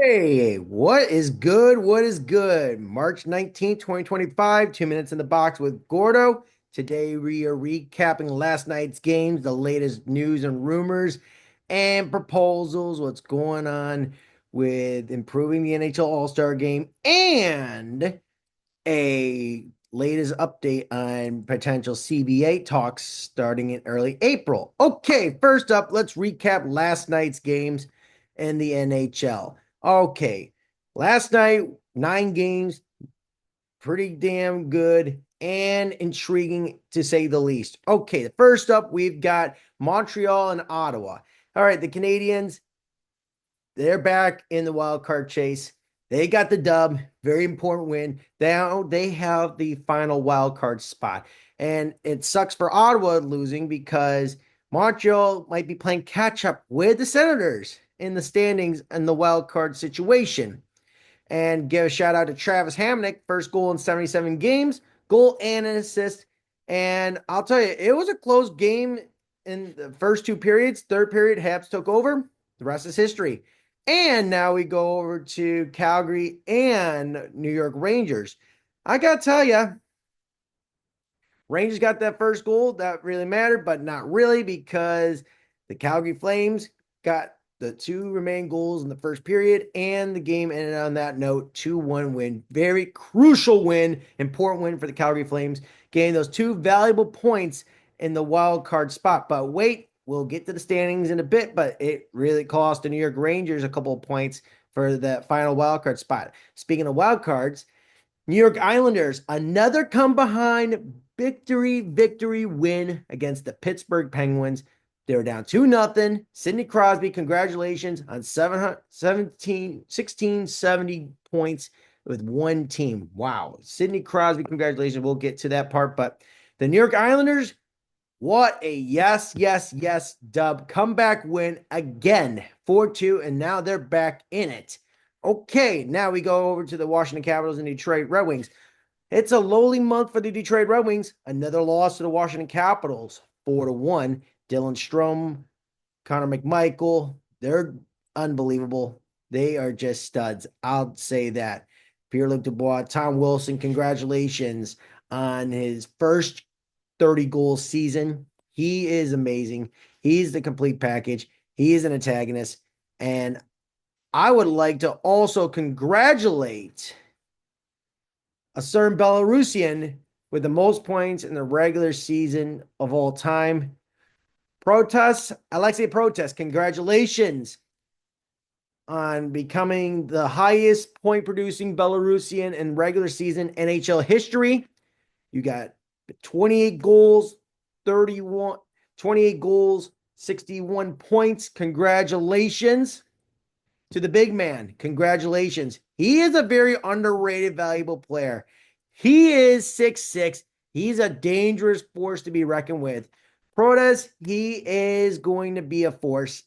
Hey, what is good? What is good? March 19th, 2025, 2 minutes in the box with Gordo. Today we are recapping last night's games, the latest news and rumors and proposals, what's going on with improving the NHL All-Star game, and a latest update on potential CBA talks starting in early April. Okay, first up, let's recap last night's games in the NHL. Okay, last night, 9 games, pretty damn good and intriguing to say the least. Okay, first up, we've got Montreal and Ottawa. All right, the Canadians, they're back in the wild card chase. They got the dub. Very important win. Now they have the final wild card spot. And it sucks for Ottawa losing because Montreal might be playing catch up with the Senators in the standings and the wild card situation. And give a shout out to Travis Hamonic, first goal in 77 games, goal and an assist. And I'll tell you, it was a close game in the first two periods. Third period, Habs took over. The rest is history. And now we go over to Calgary and New York Rangers. I got to tell you, Rangers got that first goal. That really mattered, but not really because the Calgary Flames got the two remaining goals in the first period, and the game ended on that note 2-1 win. Very crucial win, important win for the Calgary Flames, getting those two valuable points in the wild card spot. But wait, we'll get to the standings in a bit, but it really cost the New York Rangers a couple of points for that final wild card spot. Speaking of wild cards, New York Islanders, another come behind victory win against the Pittsburgh Penguins. They were down 2-0. Sidney Crosby, congratulations on 70 points with one team. Wow. Sidney Crosby, congratulations. We'll get to that part. But the New York Islanders, what a yes dub. Comeback win again, 4-2, and now they're back in it. Okay, now we go over to the Washington Capitals and Detroit Red Wings. It's a lowly month for the Detroit Red Wings. Another loss to the Washington Capitals, 4-1. Dylan Strome, Connor McMichael, they're unbelievable. They are just studs. I'll say that. Pierre-Luc Dubois, Tom Wilson, congratulations on his first 30-goal season. He is amazing. He's the complete package. He is an antagonist. And I would like to also congratulate a certain Belarusian with the most points in the regular season of all time. Alexei Protest, congratulations on becoming the highest point producing Belarusian in regular season NHL history. You got 28 goals, 28 goals, 61 points. Congratulations to the big man. Congratulations. He is a very underrated, valuable player. He is 6'6". He's a dangerous force to be reckoned with. Protas, he is going to be a force.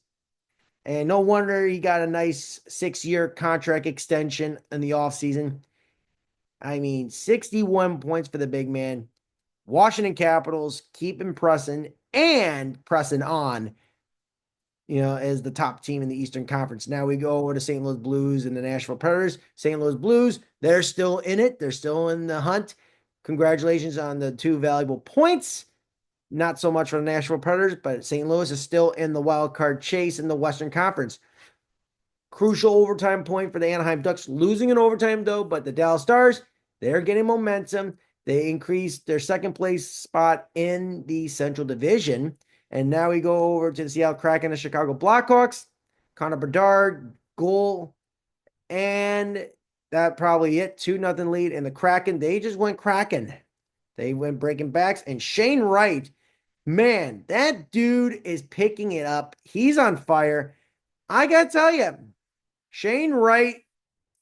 And no wonder he got a nice 6-year contract extension in the offseason. I mean, 61 points for the big man. Washington Capitals keep impressing and pressing on, as the top team in the Eastern Conference. Now we go over to St. Louis Blues and the Nashville Predators. St. Louis Blues, they're still in it. They're still in the hunt. Congratulations on the two valuable points. Not so much for the Nashville Predators, but St. Louis is still in the wild card chase in the Western Conference. Crucial overtime point for the Anaheim Ducks, losing in overtime though, but the Dallas Stars, they're getting momentum. They increased their second place spot in the Central Division. And now we go over to the Seattle Kraken and the Chicago Blackhawks. Connor Bedard, goal. And that probably it. 2-0 lead. And the Kraken, they just went cracking. They went breaking backs. And Shane Wright, man, that dude is picking it up. He's on fire. I got to tell you, Shane Wright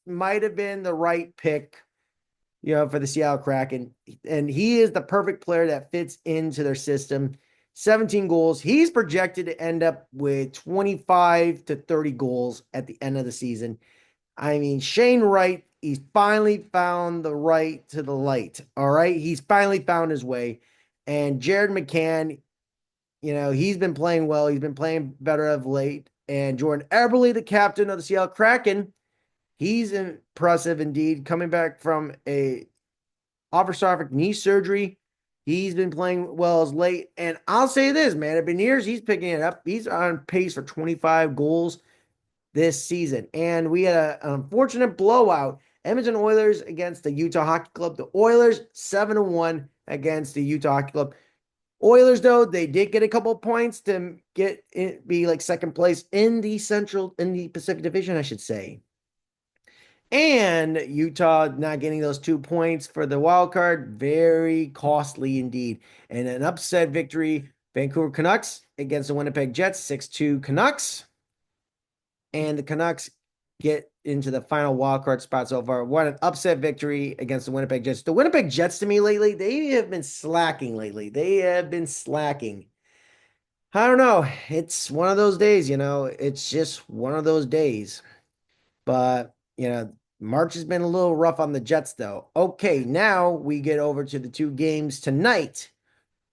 might have been the right pick, for the Seattle Kraken. And he is the perfect player that fits into their system. 17 goals. He's projected to end up with 25 to 30 goals at the end of the season. I mean, Shane Wright, he's finally found the right to the light. All right. He's finally found his way. And Jared McCann, he's been playing well. He's been playing better of late. And Jordan Eberle, the captain of the Seattle Kraken, He's impressive indeed, coming back from a arthroscopic knee surgery. He's been playing well as late. And I'll say this, man, it's been years he's picking it up. He's on pace for 25 goals this season. And we had an unfortunate blowout. Edmonton Oilers against the Utah Hockey Club. The Oilers 7-1 against the Utah Hockey Club. Oilers, though, they did get a couple of points to be like second place in the Pacific Division, I should say. And Utah not getting those 2 points for the wild card, very costly indeed. And an upset victory, Vancouver Canucks against the Winnipeg Jets, 6-2 Canucks. And the Canucks get into the final wild card spot so far. What an upset victory against the Winnipeg Jets. The Winnipeg Jets to me lately, they have been slacking lately. They have been slacking. I don't know. It's one of those days, It's just one of those days. But, March has been a little rough on the Jets, though. Okay, now we get over to the two games tonight.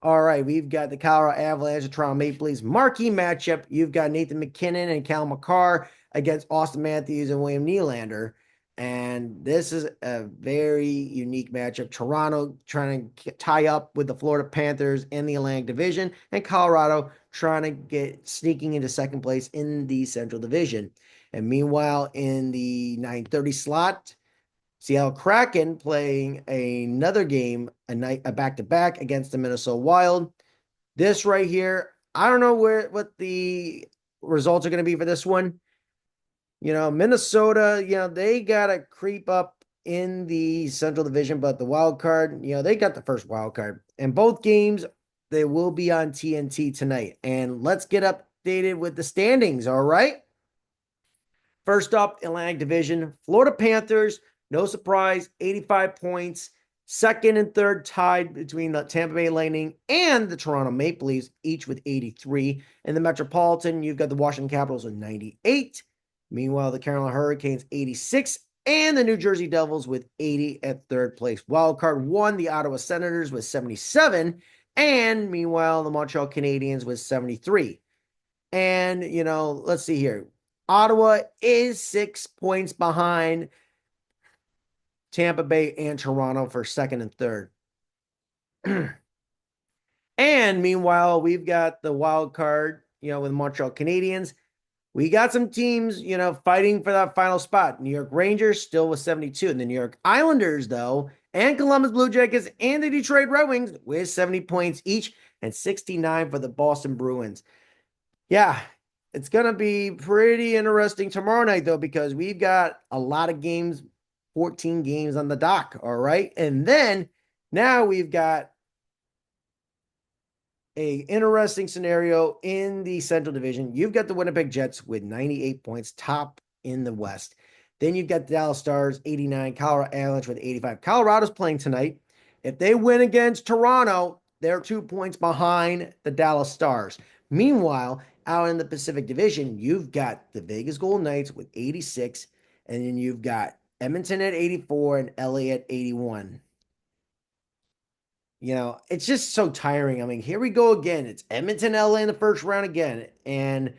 All right, we've got the Colorado Avalanche and Toronto Maple Leafs marquee matchup. You've got Nathan MacKinnon and Cal McCarr against Austin Matthews and William Nylander. And this is a very unique matchup. Toronto trying to tie up with the Florida Panthers in the Atlantic Division, and Colorado trying to get sneaking into second place in the Central Division. And meanwhile, in the 9:30 slot, Seattle Kraken playing another game, a back-to-back against the Minnesota Wild. This right here, I don't know what the results are going to be for this one. Minnesota, they got to creep up in the Central Division, but the wild card, they got the first wild card. And both games, they will be on TNT tonight. And let's get updated with the standings, all right? First up, Atlantic Division, Florida Panthers, no surprise, 85 points. Second and third tied between the Tampa Bay Lightning and the Toronto Maple Leafs, each with 83. In the Metropolitan, you've got the Washington Capitals with 98. Meanwhile, the Carolina Hurricanes, 86. And the New Jersey Devils with 80 at third place. Wildcard one, the Ottawa Senators with 77. And meanwhile, the Montreal Canadiens with 73. And, let's see here. Ottawa is 6 points behind Tampa Bay and Toronto for second and third. And meanwhile, we've got the wild card, with Montreal Canadiens. We got some teams, fighting for that final spot. New York Rangers still with 72. And the New York Islanders, though, and Columbus Blue Jackets and the Detroit Red Wings with 70 points each and 69 for the Boston Bruins. Yeah, it's going to be pretty interesting tomorrow night, though, because we've got a lot of games, 14 games on the dock, all right? And then now we've got a interesting scenario in the Central Division. You've got the Winnipeg Jets with 98 points, top in the West. Then you've got the Dallas Stars, 89, Colorado Avalanche with 85. Colorado's playing tonight. If they win against Toronto, they're 2 points behind the Dallas Stars. Meanwhile, out in the Pacific Division, you've got the Vegas Golden Knights with 86, and then you've got Edmonton at 84 and LA at 81. It's just so tiring. I mean, here we go again. It's Edmonton, LA in the first round again. And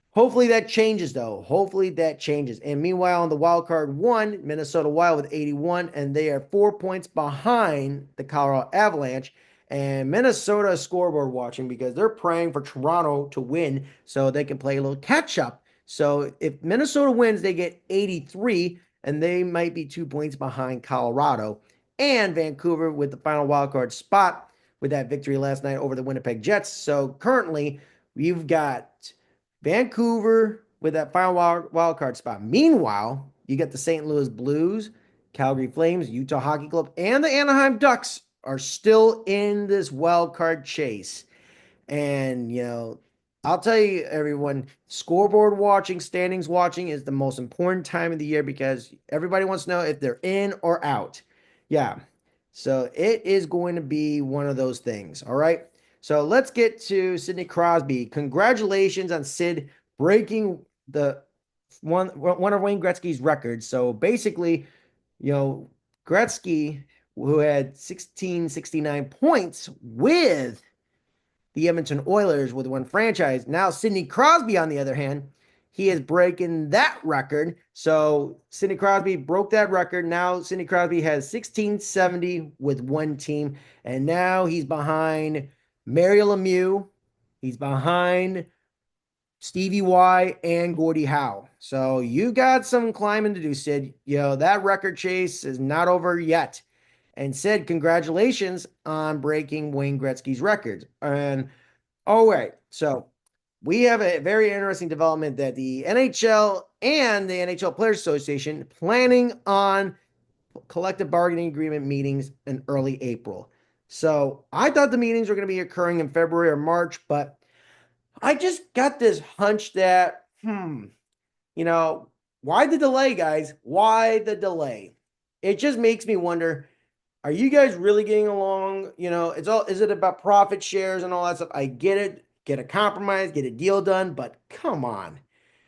hopefully that changes, though. Hopefully that changes. And meanwhile, on the wild card one, Minnesota Wild with 81, and they are 4 points behind the Colorado Avalanche. And Minnesota is scoreboard watching because they're praying for Toronto to win so they can play a little catch up. So if Minnesota wins, they get 83, and they might be 2 points behind Colorado and Vancouver with the final wildcard spot with that victory last night over the Winnipeg Jets. So currently, we've got Vancouver with that final wildcard spot. Meanwhile, you got the St. Louis Blues, Calgary Flames, Utah Hockey Club, and the Anaheim Ducks are still in this wildcard chase. And, I'll tell you, everyone, scoreboard watching, standings watching is the most important time of the year because everybody wants to know if they're in or out. Yeah. So it is going to be one of those things. All right. So let's get to Sidney Crosby. Congratulations on Sid breaking the one of Wayne Gretzky's records. So basically, Gretzky, who had 1669 points with the Edmonton Oilers with one franchise. Now Sidney Crosby, on the other hand, he is breaking that record. So Sidney Crosby broke that record. Now Sidney Crosby has 1670 with one team, and now he's behind Mario Lemieux. He's behind Stevie Y and Gordie Howe. So you got some climbing to do, Sid. That record chase is not over yet. And Sid, congratulations on breaking Wayne Gretzky's records. And all right, so we have a very interesting development that the NHL and the NHL Players Association planning on collective bargaining agreement meetings in early April. So I thought the meetings were going to be occurring in February or March, but I just got this hunch that, you know, why the delay, guys? Why the delay? It just makes me wonder, are you guys really getting along? Is it about profit shares and all that stuff? I get it. Get a compromise, get a deal done, but come on.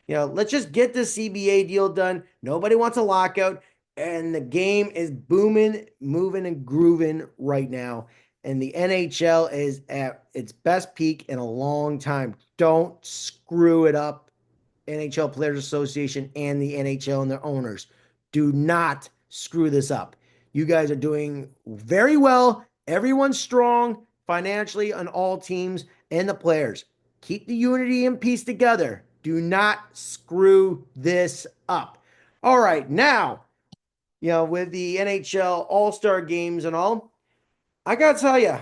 Let's just get the CBA deal done. Nobody wants a lockout, and the game is booming, moving, and grooving right now. And the NHL is at its best peak in a long time. Don't screw it up, NHL Players Association and the NHL and their owners. Do not screw this up. You guys are doing very well. Everyone's strong financially on all teams and the players. Keep the unity and peace together. Do not screw this up. All right, now, with the NHL All-Star games and all, I gotta tell you,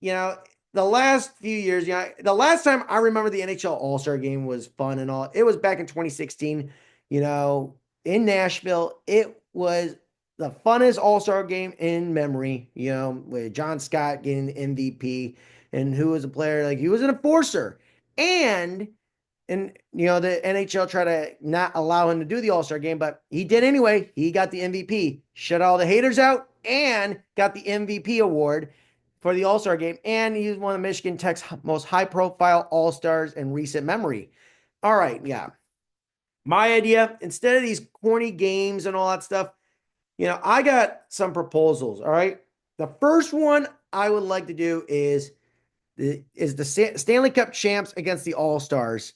you know, the last few years, the last time I remember the NHL All-Star game was fun and all. It was back in 2016, in Nashville. It was the funnest All-Star game in memory, with John Scott getting the MVP and who was a player, like he was an enforcer. And the NHL tried to not allow him to do the All-Star game, but he did anyway. He got the MVP, shut all the haters out, and got the MVP award for the All-Star game. And he was one of Michigan Tech's most high-profile All-Stars in recent memory. All right, yeah. My idea, instead of these corny games and all that stuff, I got some proposals, all right? The first one I would like to do is the Stanley Cup champs against the All-Stars.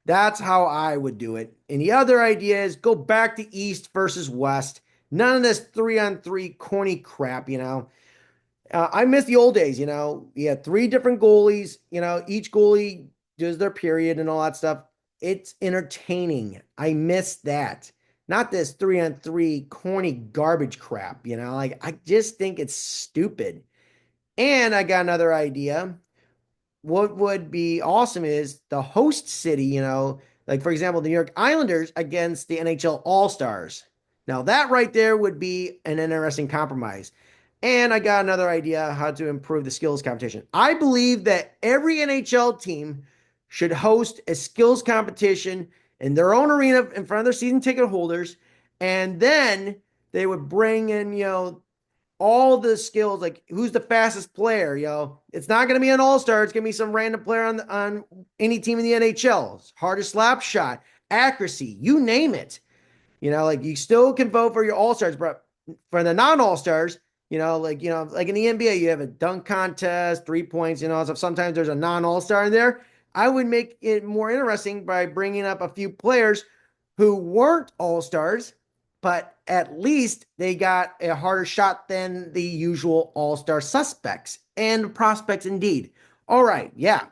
That's how I would do it. And the other idea is go back to East versus West. None of this 3-on-3 corny crap. I miss the old days. You had three different goalies. Each goalie does their period and all that stuff. It's entertaining. I miss that. Not this 3-on-3 corny garbage crap. I just think it's stupid. And I got another idea. What would be awesome is the host city, like for example, the New York Islanders against the NHL All-Stars. Now that right there would be an interesting compromise. And I got another idea how to improve the skills competition. I believe that every NHL team should host a skills competition in their own arena in front of their season ticket holders. And then they would bring in, all the skills, like who's the fastest player, It's not going to be an all-star. It's going to be some random player on any team in the NHL. Hardest slap shot, accuracy, you name it. Like you still can vote for your all-stars, but for the non-all-stars, like in the NBA, you have a dunk contest, 3 points, so sometimes there's a non-all-star in there. I would make it more interesting by bringing up a few players who weren't all-stars, but at least they got a harder shot than the usual all-star suspects and prospects indeed. All right, yeah,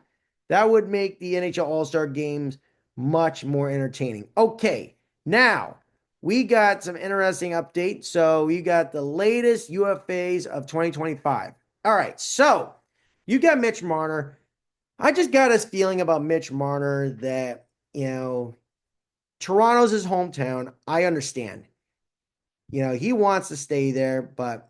that would make the NHL All-Star games much more entertaining. Okay, now we got some interesting updates. So we got the latest UFAs of 2025. All right, so you got Mitch Marner. I just got this feeling about Mitch Marner that, Toronto's his hometown. I understand. He wants to stay there, but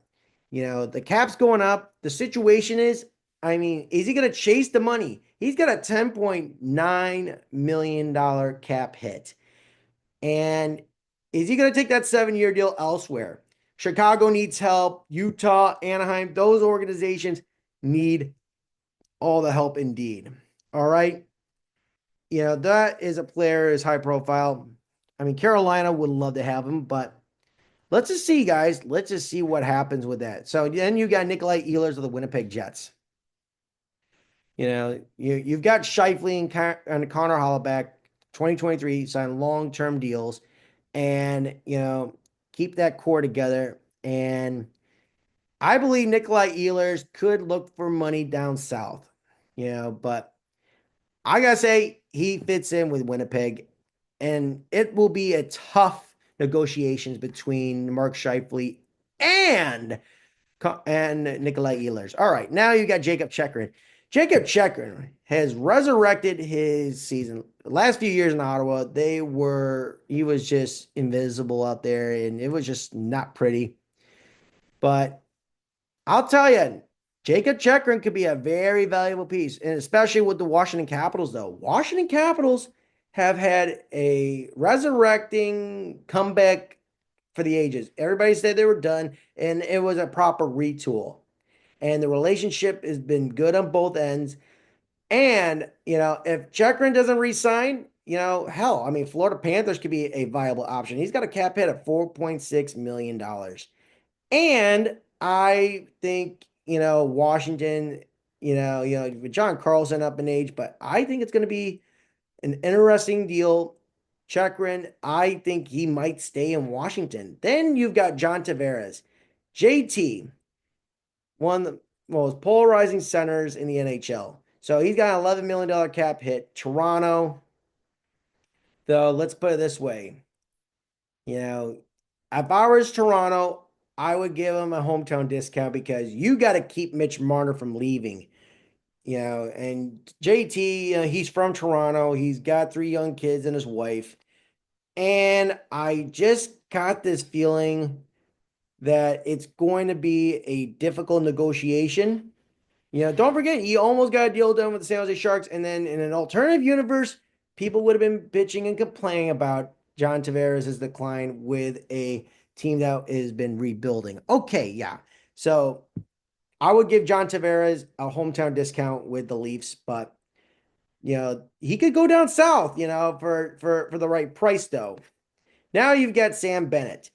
the cap's going up. The situation is, is he going to chase the money? He's got a $10.9 million cap hit. And is he going to take that 7-year deal elsewhere? Chicago needs help. Utah, Anaheim, those organizations need all the help indeed. All right. That is a player is high profile. Carolina would love to have him, but let's just see, guys. Let's just see what happens with that. So then you got Nikolai Ehlers of the Winnipeg Jets. You've got Scheifele and Connor Hollaback 2023, sign long-term deals, and keep that core together. And I believe Nikolai Ehlers could look for money down south, but I gotta say he fits in with Winnipeg, and it will be a tough negotiations between Mark Scheifele and Nikolai Ehlers. All right, now you got Jacob Chekrin. Jacob Chekrin has resurrected his season. The last few years in Ottawa, he was just invisible out there, and it was just not pretty. But I'll tell you, Jacob Chekrin could be a very valuable piece, and especially with the Washington Capitals, though. Washington Capitals have had a resurrecting comeback for the ages. Everybody said they were done, and it was a proper retool. And the relationship has been good on both ends. And, if Chekrin doesn't resign, hell, I mean, Florida Panthers could be a viable option. He's got a cap hit of $4.6 million. And I think, Washington, with John Carlson up in age, but I think it's going to be an interesting deal. Chekrin, I think he might stay in Washington. Then you've got John Tavares. JT, one of the most polarizing centers in the NHL. So he's got an $11 million cap hit. Toronto, though, let's put it this way. You know, if I was Toronto, I would give him a hometown discount because you got to keep Mitch Marner from leaving. And JT, he's from Toronto. He's got three young kids and his wife. And I just got this feeling that it's going to be a difficult negotiation. Don't forget, he almost got a deal done with the San Jose Sharks. And then in an alternative universe, people would have been bitching and complaining about John Tavares' decline with a team that has been rebuilding. Okay, yeah. So I would give John Tavares a hometown discount with the Leafs, but he could go down south, for the right price though. Now you've got Sam Bennett.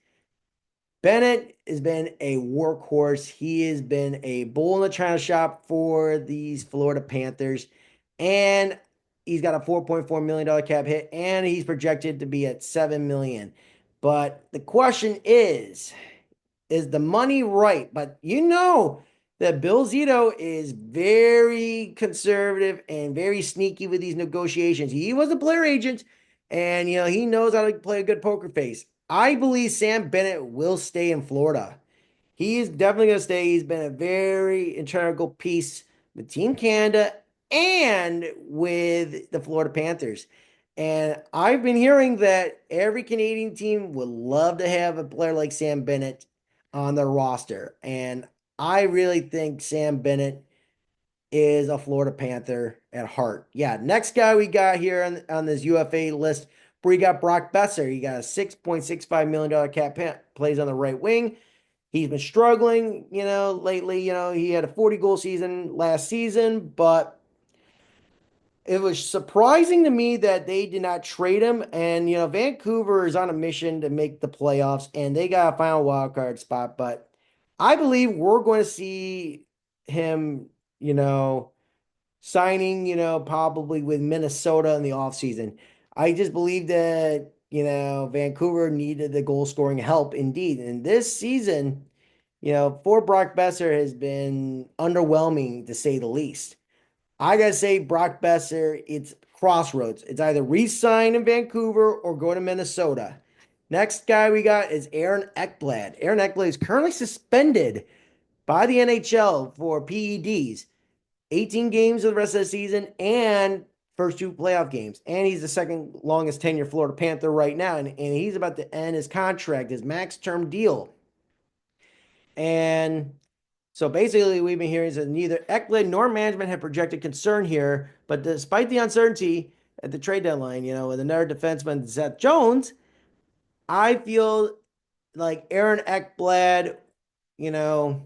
Bennett has been a workhorse. He has been a bull in the china shop for these Florida Panthers. And he's got a $4.4 million cap hit, and he's projected to be at $7 million. But the question is the money right? But that Bill Zito is very conservative and very sneaky with these negotiations. He was a player agent, and he knows how to play a good poker face. I believe Sam Bennett will stay in Florida. He is definitely going to stay. He's been a very integral piece with Team Canada and with the Florida Panthers. And I've been hearing that every Canadian team would love to have a player like Sam Bennett on their roster. And I really think Sam Bennett is a Florida Panther at heart. Yeah, next guy we got here on this UFA list, where you got Brock Besser. You got a $6.65 million cap hit, plays on the right wing. He's been struggling, lately. He had a 40-goal season last season, but it was surprising to me that they did not trade him. And, Vancouver is on a mission to make the playoffs, and they got a final wild card spot. But I believe we're going to see him, signing, probably with Minnesota in the offseason. I just believe that, Vancouver needed the goal scoring help indeed. And this season, for Brock Besser has been underwhelming to say the least. I gotta say, Brock Besser, it's crossroads. It's either re-sign in Vancouver or go to Minnesota. Next guy we got is Aaron Ekblad. Aaron Ekblad is currently suspended by the NHL for PEDs. 18 games of the rest of the season and first two playoff games. And he's the second longest tenure Florida Panther right now. And he's about to end his contract, his max term deal. And so basically, we've been hearing that neither Ekblad nor management have projected concern here. But despite the uncertainty at the trade deadline, with another defenseman, Seth Jones, I feel like Aaron Ekblad, you know,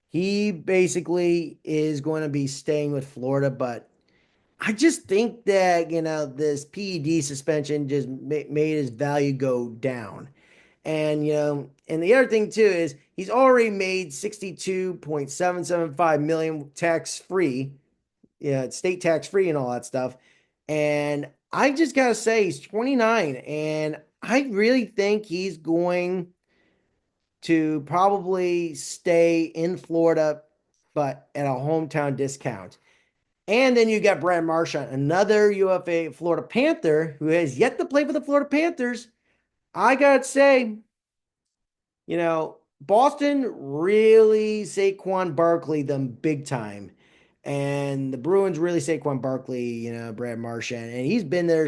he basically is going to be staying with Florida. But I just think that, this PED suspension just made his value go down. And and the other thing too is he's already made 62.775 million tax free, state tax free and all that stuff. And I just gotta say he's 29, and I really think he's going to probably stay in Florida, but at a hometown discount. And then you got Brad Marchand, another UFA Florida Panther who has yet to play for the Florida Panthers. I gotta say, Boston really Saquon Barkley them big time. And the Bruins really Saquon Barkley, Brad Marchand. And he's been there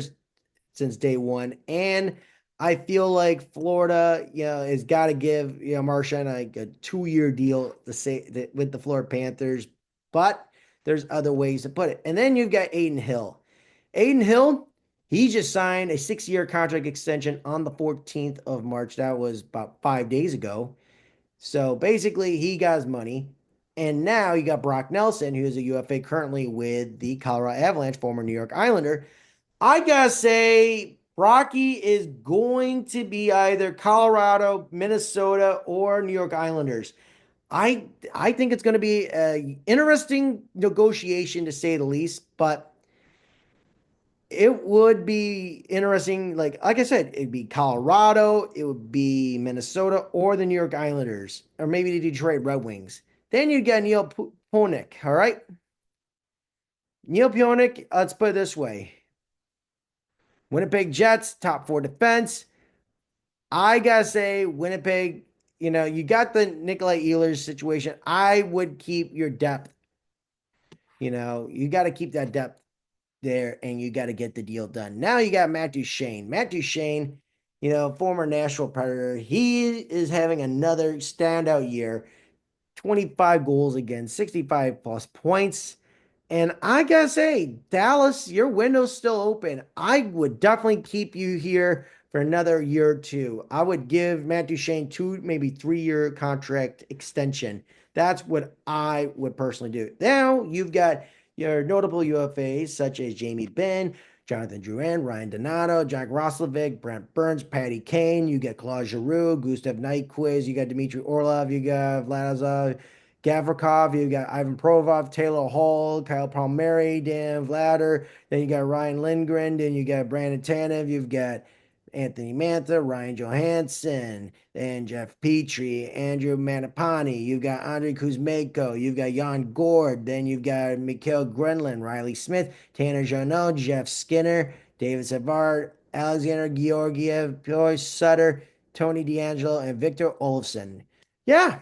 since day one. And I feel like Florida, has got to give, Marchand like a 2-year deal to say that with the Florida Panthers. But there's other ways to put it. And then you've got Aiden Hill. Aiden Hill, he just signed a 6-year contract extension on the 14th of March. That was about 5 days ago. So basically, he got his money. And now you got Brock Nelson, who's a UFA currently with the Colorado Avalanche, former New York Islander. I gotta say, Brocky is going to be either Colorado, Minnesota, or New York Islanders. I think it's going to be an interesting negotiation to say the least, but it would be interesting. Like I said, it'd be Colorado, it would be Minnesota, or the New York Islanders, or maybe the Detroit Red Wings. Then you got Neil Ponick. All right, Neil Ponick. Let's put it this way: Winnipeg Jets, top four defense. I gotta say, Winnipeg. You got the Nikolai Ehlers situation. I would keep your depth. You got to keep that depth there, and you got to get the deal done. Now you got Matt Duchene. Matt Duchene, former Nashville Predator. He is having another standout year. 25 goals against 65 plus points. And I gotta say, Dallas, your window's still open. I would definitely keep you here for another year or two. I would give Matt Duchene 2, maybe 3-year contract extension. That's what I would personally do. Now you've got your notable UFAs such as Jamie Benn, Jonathan Drouin, Ryan Donato, Jack Roslovic, Brent Burns, Patty Kane. You got Claude Giroux, Gustav Nyquist. You got Dmitry Orlov. You got Vladimir Gavrikov, you got Ivan Provorov, Taylor Hall, Kyle Palmieri, Dan Vladder. Then you got Ryan Lindgren. Then you got Brandon Tanev. You've got Anthony Mantha, Ryan Johansson, and Jeff Petrie, Andrew Manapani. You've got Andre Kuzmenko. You've got Jan Gord. Then you've got Mikhail Grenlin, Riley Smith, Tanner Jeannot, Jeff Skinner, David Savard, Alexander Georgiev, Piotr Sutter, Tony DeAngelo, and Victor Olofsson. Yeah,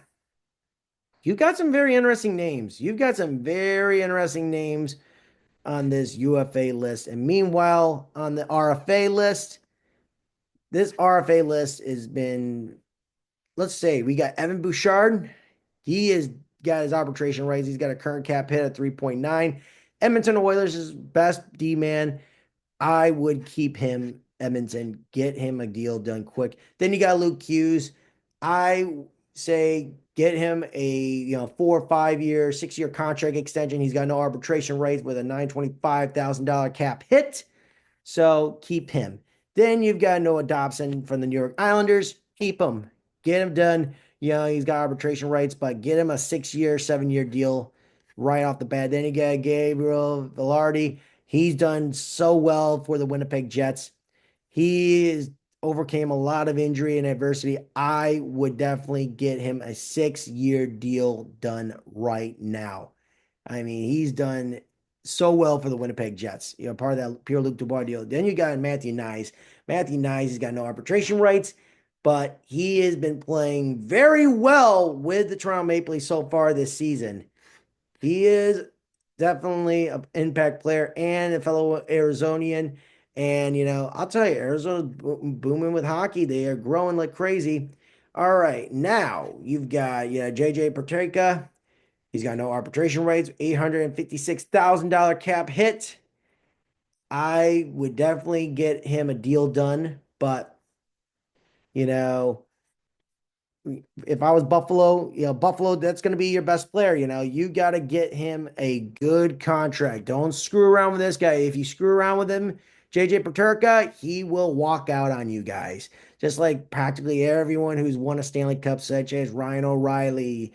you've got some very interesting names. You've got some very interesting names on this UFA list. And meanwhile, on the RFA list, this RFA list has been, let's say, we got Evan Bouchard. He has got his arbitration rights. He's got a current cap hit at 3.9. Edmonton Oilers' best D man. I would keep him, Edmonton, get him a deal done quick. Then you got Luke Hughes. I say get him a 4 or 5 year, 6-year contract extension. He's got no arbitration rights with a $925,000 cap hit. So keep him. Then you've got Noah Dobson from the New York Islanders. Keep him. Get him done. He's got arbitration rights, but get him a 6-year, 7-year deal right off the bat. Then you got Gabriel Velarde. He's done so well for the Winnipeg Jets. He is overcame a lot of injury and adversity. I would definitely get him a 6-year deal done right now. I mean, he's done so well for the Winnipeg Jets, part of that Pierre-Luc Dubois deal. Then you got Matthew Knies. Matthew Knies has got no arbitration rights, but he has been playing very well with the Toronto Maple Leafs so far this season. He is definitely an impact player and a fellow Arizonian. And, I'll tell you, Arizona's booming with hockey. They are growing like crazy. All right, now you've got JJ Peterka. He's got no arbitration rights, $856,000 cap hit. I would definitely get him a deal done, but you know, if I was Buffalo, Buffalo, that's going to be your best player. You got to get him a good contract. Don't screw around with this guy. If you screw around with him, JJ Peterka, he will walk out on you guys. Just like practically everyone who's won a Stanley Cup, such as Ryan O'Reilly,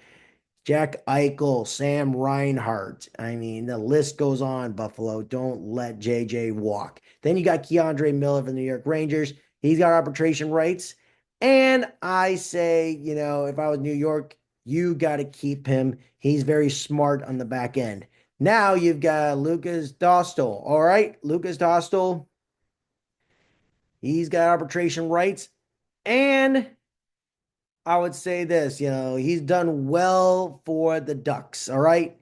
Jack Eichel, Sam Reinhart. I mean, the list goes on, Buffalo. Don't let JJ walk. Then you got Keandre Miller from the New York Rangers. He's got arbitration rights. And I say, if I was New York, you got to keep him. He's very smart on the back end. Now you've got Lucas Dostal. All right, Lucas Dostal, he's got arbitration rights. And I would say this, he's done well for the Ducks. All right.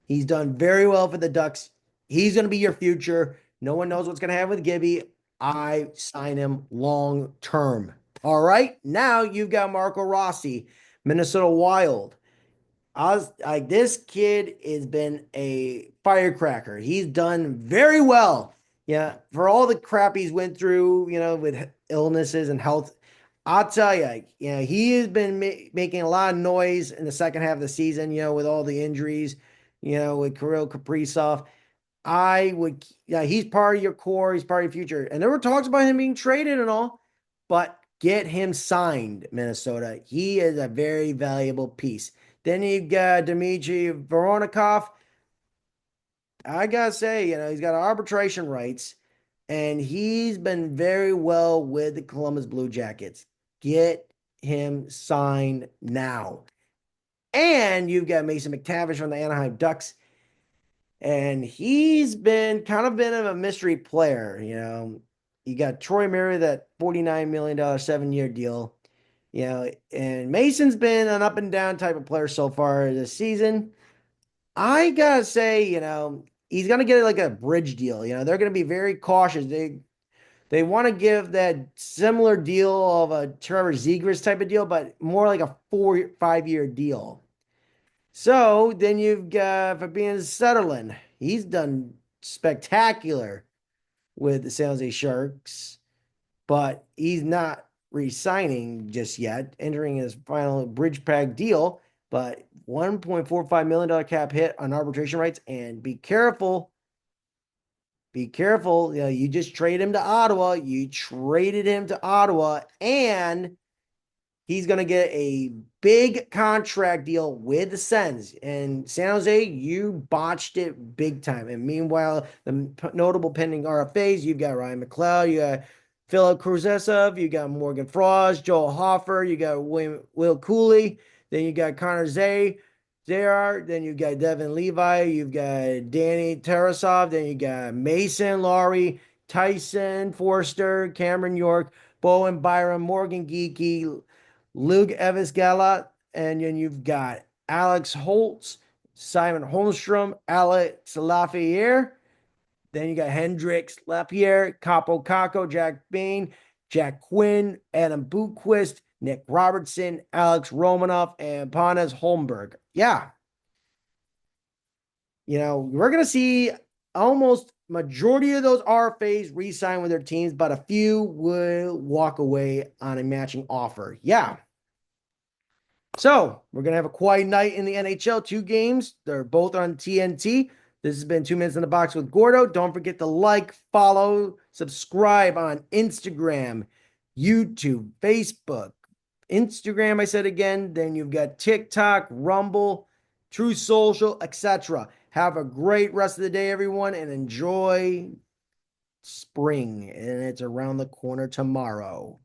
He's done very well for the Ducks. He's going to be your future. No one knows what's going to happen with Gibby. I sign him long term. All right. Now you've got Marco Rossi, Minnesota Wild. I was like, this kid has been a firecracker. He's done very well. Yeah, for all the crap he's went through, with illnesses and health. I'll tell you, he has been making a lot of noise in the second half of the season, with all the injuries, with Kirill Kaprizov. I would, yeah, he's part of your core. He's part of your future. And there were talks about him being traded and all, but get him signed, Minnesota. He is a very valuable piece. Then you've got Dmitry Voronikov. I gotta say, he's got arbitration rights, and he's been very well with the Columbus Blue Jackets. Get him signed now. And you've got Mason McTavish from the Anaheim Ducks. And he's been kind of been a mystery player. You got Troy Murray, that $49 million 7-year deal. And Mason's been an up and down type of player so far this season. I gotta say, he's gonna get like a bridge deal. They're gonna be very cautious. They want to give that similar deal of a Trevor Zegras type of deal, but more like a 4-5 year deal. So then you've got Fabian Sutherland. He's done spectacular with the San Jose Sharks, but he's not re-signing just yet, entering his final bridge pack deal. But $1.45 million cap hit on arbitration rights. And be careful. Be careful. You just traded him to Ottawa. You traded him to Ottawa, and he's going to get a big contract deal with the Sens. And San Jose, you botched it big time. And meanwhile, the notable pending RFAs, you've got Ryan McLeod, you got Philip Kruzesov, you got Morgan Frost, Joel Hoffer, you got Will Cooley, then you got Connor Zayar, then you got Devin Levi, you've got Danny Tarasov, then you got Mason Laurie, Tyson Forster, Cameron York, Bowen Byram, Morgan Geeky, Luke Evis-Gala, and then you've got Alex Holtz, Simon Holmstrom, Alex Lafayette. Then you got Hendrix Lapierre, Capo Caco, Jack Bain, Jack Quinn, Adam Bootquist, Nick Robertson, Alex Romanoff, and Panas Holmberg. Yeah. We're going to see almost majority of those RFAs re-sign with their teams, but a few will walk away on a matching offer. Yeah. So we're going to have a quiet night in the NHL. 2 games. They're both on TNT. This has been 2 Minutes in the Box with Gordo. Don't forget to like, follow, subscribe on Instagram, YouTube, Facebook. Instagram, I said again. Then you've got TikTok, Rumble, True Social, etc. Have a great rest of the day, everyone, and enjoy spring. And it's around the corner tomorrow.